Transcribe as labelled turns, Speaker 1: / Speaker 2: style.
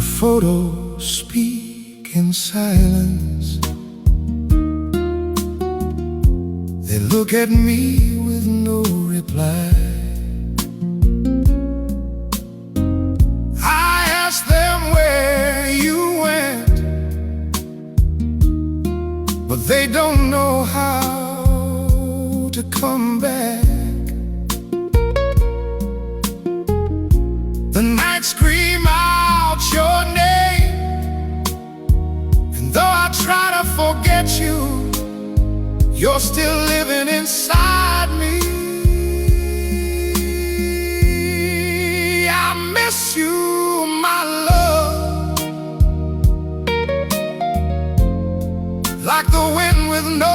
Speaker 1: Your photos speak in silence. They look at me with no reply. I ask them where you went, but they don't know how to come back. The night scream out your name, and though I try to forget you, you're still living inside me. I miss you, my love, like the wind with no